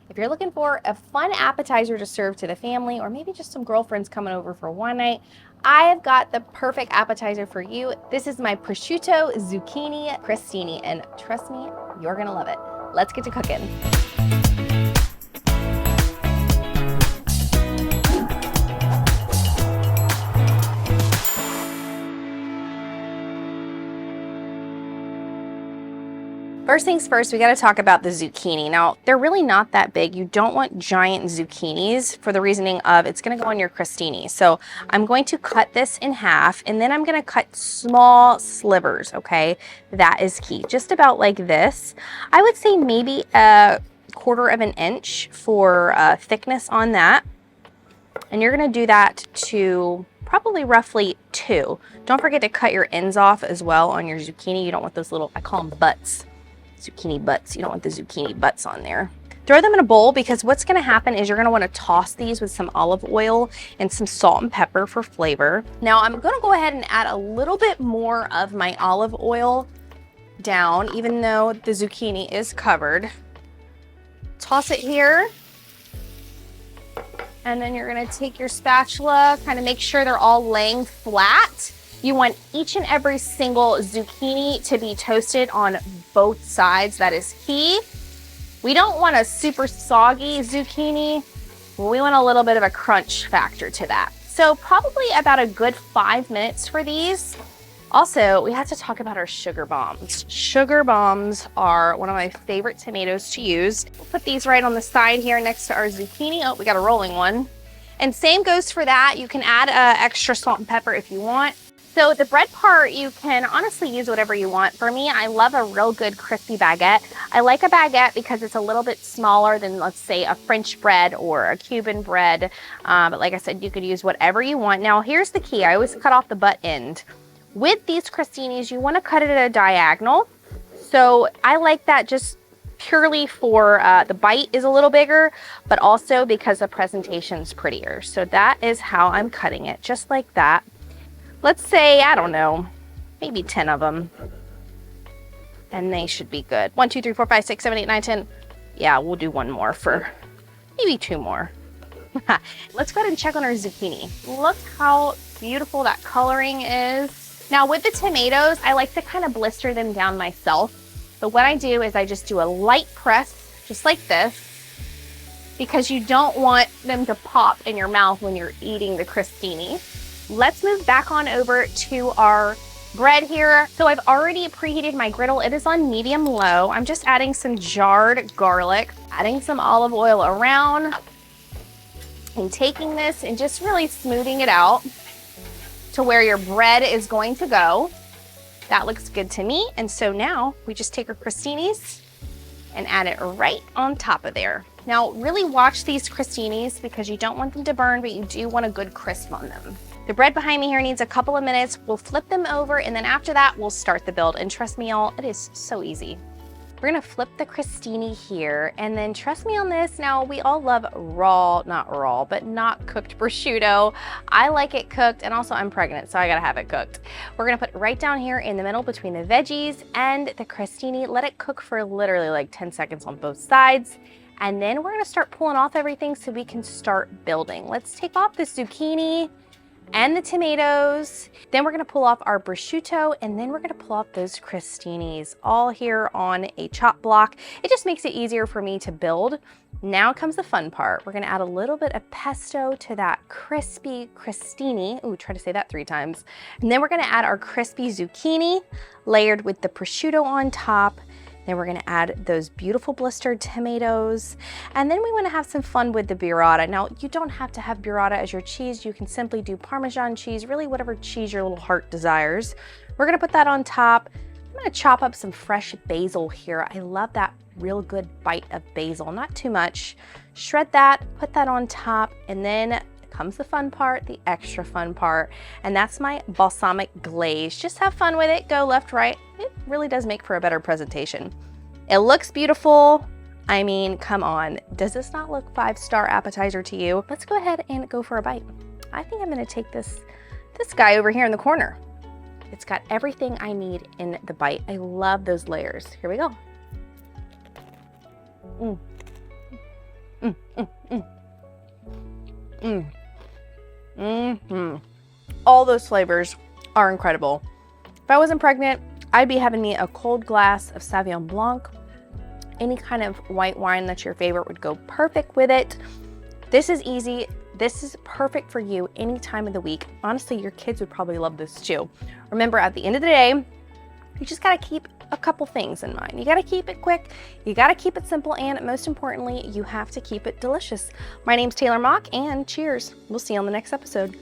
If you're looking for a fun appetizer to serve to the family, or maybe just some girlfriends coming over for one night, I have got the perfect appetizer for you. This is my Prosciutto Zucchini Crostini, and trust me, you're gonna love it. Let's get to cooking. First things first, we got to talk about the zucchini. Now, they're really not that big. You don't want giant zucchinis for the reasoning of it's going to go on your crostini. So I'm going to cut this in half, and then I'm going to cut small slivers, okay? That is key. Just about like this. I would say maybe a 1/4 of an inch for thickness on that. And you're going to do that to probably roughly 2. Don't forget to cut your ends off as well on your zucchini. You don't want those little, I call them butts. Zucchini butts. You don't want the zucchini butts on there. Throw them in a bowl, because what's going to happen is you're going to want to toss these with some olive oil and some salt and pepper for flavor. Now I'm going to go ahead and add a little bit more of my olive oil down, even though the zucchini is covered. Toss it here. And then you're going to take your spatula, kind of make sure they're all laying flat. You want each and every single zucchini to be toasted on both sides. That is key. We don't want a super soggy zucchini. We want a little bit of a crunch factor to that. So probably about a good 5 minutes for these. Also, we have to talk about our sugar bombs. Sugar bombs are one of my favorite tomatoes to use. We'll put these right on the side here next to our zucchini. Oh, we got a rolling one. And same goes for that. You can add extra salt and pepper if you want. So the bread part, you can honestly use whatever you want. For me, I love a real good crispy baguette. I like a baguette because it's a little bit smaller than, let's say, a French bread or a Cuban bread. But like I said, you could use whatever you want. Now, here's the key. I always cut off the butt end. With these crostinis, you want to cut it at a diagonal. So I like that just purely for the bite is a little bigger, but also because the presentation's prettier. So that is how I'm cutting it, just like that. Let's say, I don't know, maybe 10 of them. And they should be good. 1, 2, 3, 4, 5, 6, 7, 8, 9, 10. Yeah, we'll do one more for maybe 2 more. Let's go ahead and check on our zucchini. Look how beautiful that coloring is. Now with the tomatoes, I like to kind of blister them down myself. But what I do is I just do a light press, just like this, because you don't want them to pop in your mouth when you're eating the crostini. Let's move back on over to our bread here. So I've already preheated my griddle. It is on medium low. I'm just adding some jarred garlic, adding some olive oil around, and taking this and just really smoothing it out to where your bread is going to go. That looks good to me. And so now we just take our crostinis and add it right on top of there. Now really watch these crostinis because you don't want them to burn, but you do want a good crisp on them. The bread behind me here needs a couple of minutes. We'll flip them over, and then after that, we'll start the build. And trust me, y'all, it is so easy. We're gonna flip the crostini here, and then trust me on this. Now, we all love not cooked prosciutto. I like it cooked, and also I'm pregnant, so I gotta have it cooked. We're gonna put it right down here in the middle between the veggies and the crostini. Let it cook for literally like 10 seconds on both sides. And then we're gonna start pulling off everything so we can start building. Let's take off the zucchini and the tomatoes. Then we're gonna pull off our prosciutto, and then we're gonna pull off those crostinis all here on a chop block. It just makes it easier for me to build. Now comes the fun part. We're gonna add a little bit of pesto to that crispy crostini. Ooh, try to say that 3 times. And then we're gonna add our crispy zucchini layered with the prosciutto on top. Then we're gonna add those beautiful blistered tomatoes. And then we wanna have some fun with the burrata. Now, you don't have to have burrata as your cheese. You can simply do Parmesan cheese, really whatever cheese your little heart desires. We're gonna put that on top. I'm gonna chop up some fresh basil here. I love that real good bite of basil, not too much. Shred that, put that on top, and then comes the fun part, the extra fun part, and that's my balsamic glaze. Just have fun with it, go left, right. It really does make for a better presentation. It looks beautiful. I mean, come on. Does this not look 5-star appetizer to you? Let's go ahead and go for a bite. I think I'm gonna take this guy over here in the corner. It's got everything I need in the bite. I love those layers. Here we go. All those flavors are incredible. If I wasn't pregnant, I'd be having me a cold glass of Sauvignon Blanc. Any kind of white wine that's your favorite would go perfect with it. This is easy. This is perfect for you any time of the week. Honestly, your kids would probably love this too. Remember, at the end of the day, you just gotta keep a couple things in mind. You gotta keep it quick, you gotta keep it simple, and most importantly, you have to keep it delicious. My name's Taylor Mock, and cheers. We'll see you on the next episode.